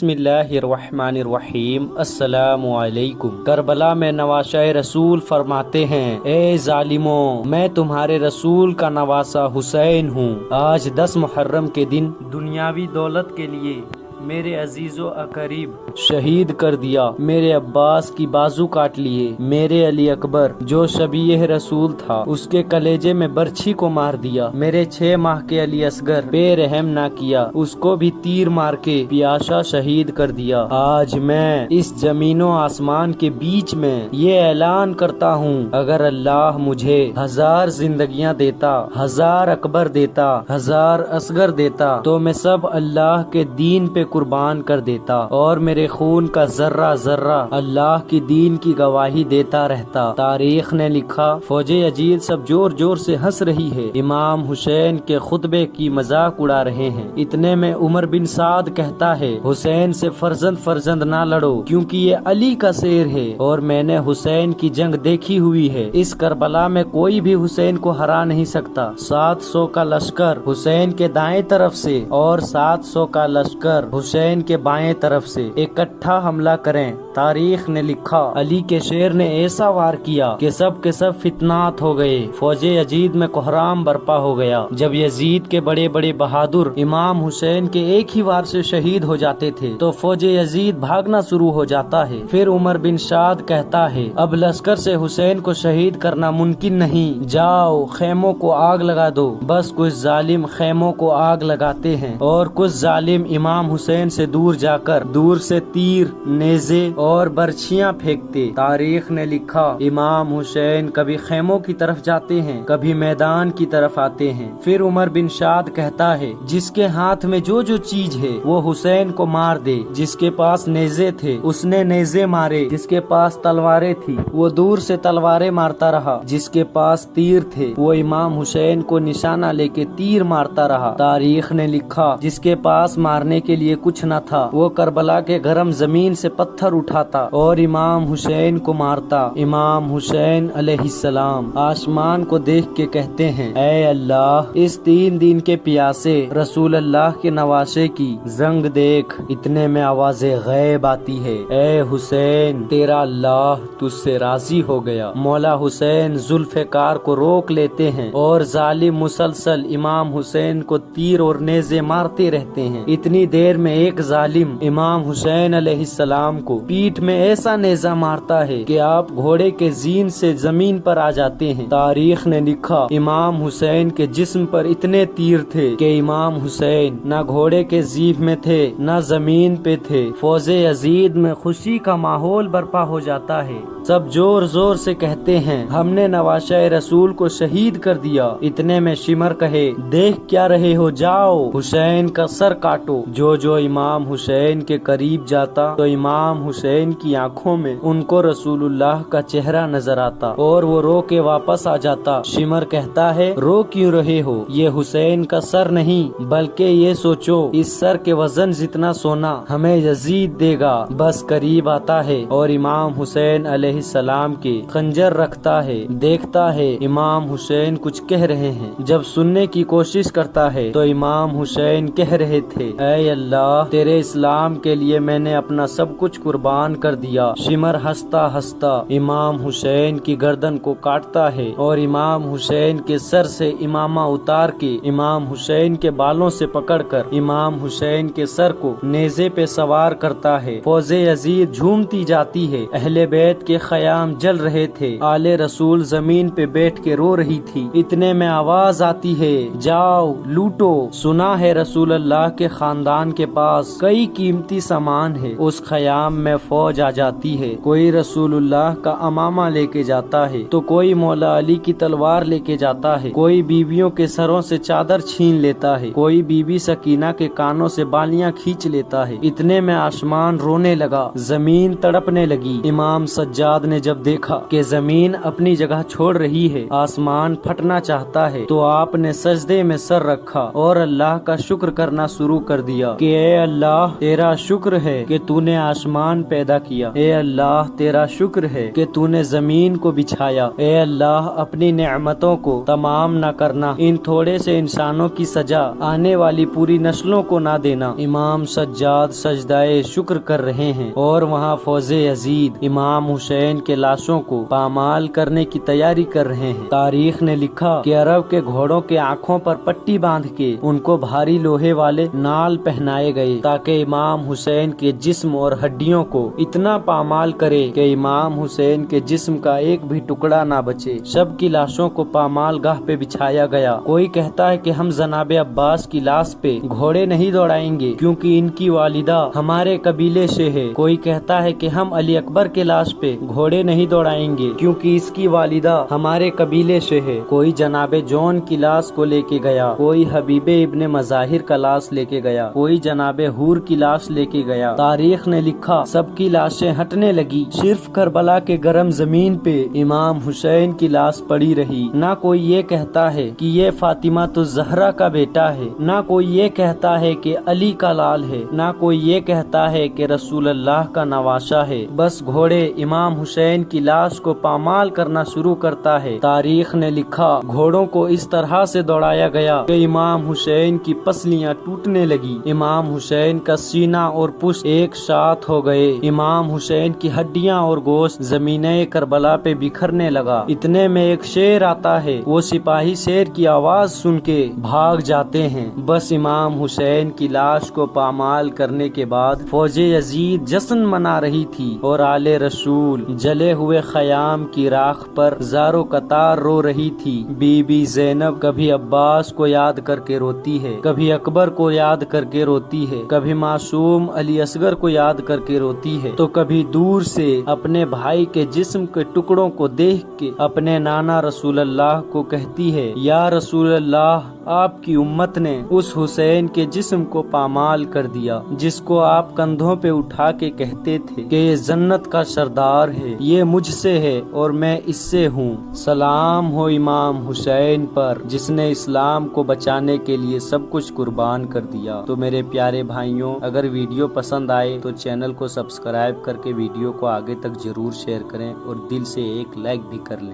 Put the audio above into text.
बिस्मिल्लाहिर्रहमानिर्रहीम। अस्सलामु अलैकुम। करबला में नवाशा रसूल फरमाते हैं, ए जालिमों, मैं तुम्हारे रसूल का नवासा हुसैन हूँ। आज 10 मुहर्रम के दिन दुनियावी दौलत के लिए मेरे अजीजो अकरीब शहीद कर दिया। मेरे अब्बास की बाजू काट लिए। मेरे अली अकबर जो शबीह रसूल था उसके कलेजे में बर्छी को मार दिया। मेरे 6 माह के अली असगर बेरहम ना किया, उसको भी तीर मार के पियासा शहीद कर दिया। आज मैं इस जमीनो आसमान के बीच में ये ऐलान करता हूँ, अगर अल्लाह मुझे 1000 जिंदगियाँ देता, 1000 अकबर देता, 1000 असगर देता, तो मैं सब अल्लाह के दीन पे कुर्बान कर देता और मेरे खून का जर्रा जर्रा अल्लाह की दीन की गवाही देता रहता। तारीख ने लिखा, फौजे अजीज सब जोर जोर से हंस रही है, इमाम हुसैन के खुतबे की मजाक उड़ा रहे हैं। इतने में उमर बिन साद कहता है, हुसैन से फर्जंद फर्जंद ना लड़ो, क्योंकि ये अली का शेर है और मैंने हुसैन की जंग देखी हुई है। इस करबला में कोई भी हुसैन को हरा नहीं सकता। 700 का लश्कर हुसैन के दाएं तरफ से और 700 का लश्कर हुसैन के बाएं तरफ से इकट्ठा हमला करें। तारीख ने लिखा, अली के शेर ने ऐसा वार किया कि सब के सब फितनात हो गए। फौजे यजीद में कोहराम बर्पा हो गया। जब यजीद के बड़े बड़े बहादुर इमाम हुसैन के एक ही वार से शहीद हो जाते थे तो फौजे यजीद भागना शुरू हो जाता है। फिर उमर बिन साद कहता है, अब लश्कर से हुसैन को शहीद करना मुमकिन नहीं, जाओ खेमों को आग लगा दो। बस कुछ जालिम खेमों को आग लगाते हैं और कुछ जालिम इमाम हुसैन से दूर जाकर दूर से तीर, नेज़े और बर्छियां फेंकते। तारीख ने लिखा, इमाम हुसैन कभी खेमों की तरफ जाते हैं, कभी मैदान की तरफ आते हैं। फिर उमर बिन साद कहता है, जिसके हाथ में जो जो चीज है वो हुसैन को मार दे। जिसके पास नेज़े थे उसने नेज़े मारे, जिसके पास तलवारें थी वो दूर से तलवारें मारता रहा, जिसके पास तीर थे वो इमाम हुसैन को निशाना लेके तीर मारता रहा। तारीख ने लिखा, जिसके पास मारने के लिए कुछ न था वो करबला के गरम जमीन से पत्थर उठाता और इमाम हुसैन को मारता। इमाम हुसैन अलैहिस्सलाम आसमान को देख के कहते हैं, ऐ अल्लाह, इस 3 दिन के प्यासे रसूल अल्लाह के नवासे की जंग देख। इतने में आवाज़े गैब आती है, ऐ हुसैन, तेरा अल्लाह तुझसे राजी हो गया। मौला हुसैन जुल्फ़िकार को रोक लेते हैं और जालिम मुसलसल इमाम हुसैन को तीर और नेज़े मारते रहते हैं। इतनी देर में एक जालिम इमाम हुसैन अलैहिस्सलाम को पीठ में ऐसा नेज़ा मारता है कि आप घोड़े के जीन से जमीन पर आ जाते हैं। तारीख ने लिखा, इमाम हुसैन के जिस्म पर इतने तीर थे कि इमाम हुसैन न घोड़े के जीभ में थे न जमीन पे थे। फौजे यजीद में खुशी का माहौल बर्पा हो जाता है। सब जोर जोर से कहते हैं, हमने नवाशा रसूल को शहीद कर दिया। इतने में शिमर कहे, देख क्या रहे हो, जाओ हुसैन का सर काटो। जो जो इमाम हुसैन के करीब जाता तो इमाम हुसैन की आंखों में उनको रसूलुल्लाह का चेहरा नजर आता और वो रो के वापस आ जाता। शिमर कहता है, रो क्यों रहे हो, ये हुसैन का सर नहीं, बल्कि ये सोचो इस सर के वजन जितना सोना हमें यजीद देगा। बस करीब आता है और इमाम हुसैन अलैहिस्सलाम के खंजर रखता है। देखता है इमाम हुसैन कुछ कह रहे हैं। जब सुनने की कोशिश करता है तो इमाम हुसैन कह रहे थे, ऐ अल्लाह, तेरे इस्लाम के लिए मैंने अपना सब कुछ कुर्बान कर दिया। शिमर हंसता हंसता इमाम हुसैन की गर्दन को काटता है और इमाम हुसैन के सर से इमामा उतार के इमाम हुसैन के बालों से पकड़कर इमाम हुसैन के सर को नेज़े पे सवार करता है। फौजे यजीद झूमती जाती है। अहले बैत के ख़याम जल रहे थे। आले रसूल जमीन पे बैठ के रो रही थी। इतने में आवाज आती है, जाओ लूटो, सुना है रसूल अल्लाह के खानदान के पास कई कीमती सामान है। उस ख़याम में फौज आ जाती है। कोई रसूलुल्लाह का अमामा लेके जाता है तो कोई मौला अली की तलवार लेके जाता है। कोई बीवियों के सरों से चादर छीन लेता है। कोई बीबी सकीना के कानों से बालियां खींच लेता है। इतने में आसमान रोने लगा, जमीन तड़पने लगी। इमाम सज्जाद सज्जाद ने जब देखा कि जमीन अपनी जगह छोड़ रही है, आसमान फटना चाहता है, तो आपने सजदे में सर रखा और अल्लाह का शुक्र करना शुरू कर दिया कि ए अल्लाह, तेरा शुक्र है कि तूने आसमान पैदा किया। ए अल्लाह, तेरा शुक्र है कि तूने जमीन को बिछाया। ए अल्लाह, अपनी नेमतों को तमाम न करना, इन थोड़े से इंसानों की सजा आने वाली पूरी नस्लों को ना देना। इमाम सज्जाद सजदाए शुक्र कर रहे हैं और वहाँ फौजे यजीद इमाम हुसैन के लाशों को पामाल करने की तैयारी कर रहे हैं। तारीख ने लिखा कि अरब के घोड़ों के आँखों पर पट्टी बांध के उनको भारी लोहे वाले नाल पहनाए गए ताकि इमाम हुसैन के जिस्म और हड्डियों को इतना पामाल करे कि इमाम हुसैन के जिस्म का एक भी टुकड़ा ना बचे। सब की लाशों को पामाल गाह पे बिछाया गया। कोई कहता है कि हम जनाबे अब्बास की लाश पे घोड़े नहीं दौड़ाएंगे क्योंकि इनकी वालिदा हमारे कबीले से है। कोई कहता है कि हम अली अकबर के लाश पे घोड़े नहीं दौड़ाएंगे क्योंकि इसकी वालिदा हमारे कबीले से है। कोई जनाबे जॉन की लाश को लेके गया, कोई हबीबे इब्ने मजाहिर का लाश लेके गया, कोई जनाबे हूर की लाश लेके गया। तारीख ने लिखा सबकी लाशें हटने लगी, सिर्फ करबला के गरम जमीन पे इमाम हुसैन की लाश पड़ी रही। ना कोई ये कहता है कि ये फातिमा तो जहरा का बेटा है, ना कोई ये कहता है कि अली का लाल है, ना कोई ये कहता है कि रसूल अल्लाह का नवाशा है। बस घोड़े इमाम हुसैन की लाश को पामाल करना शुरू करता है। तारीख ने लिखा घोड़ों को इस तरह से दौड़ाया गया कि इमाम हुसैन की पसलियां टूटने लगी। इमाम हुसैन का सीना और पुष्ट एक साथ हो गए। इमाम हुसैन की हड्डियां और गोश्त ज़मीने करबला पे बिखरने लगा। इतने में एक शेर आता है, वो सिपाही शेर की आवाज सुन के भाग जाते हैं। बस इमाम हुसैन की लाश को पामाल करने के बाद फौजे यजीद जश्न मना रही थी और आले रसूल जले हुए खयाम की राख पर ज़ारो कतार रो रही थी। बीबी ज़ैनब कभी अब्बास को याद करके रोती है, कभी अकबर को याद करके रोती है, कभी मासूम अली असगर को याद करके रोती है, तो कभी दूर से अपने भाई के जिस्म के टुकड़ों को देख के अपने नाना रसूल अल्लाह को कहती है, या रसूल अल्लाह, आपकी उम्मत ने उस हुसैन के जिस्म को पामाल कर दिया जिसको आप कंधों पे उठा के कहते थे कि ये जन्नत का सरदार है, ये मुझसे है और मैं इससे हूँ। सलाम हो इमाम हुसैन पर जिसने इस्लाम को बचाने के लिए सब कुछ कुर्बान कर दिया। तो मेरे प्यारे भाइयों, अगर वीडियो पसंद आए तो चैनल को सब्सक्राइब करके वीडियो को आगे तक जरूर शेयर करें और दिल से एक लाइक भी कर लें।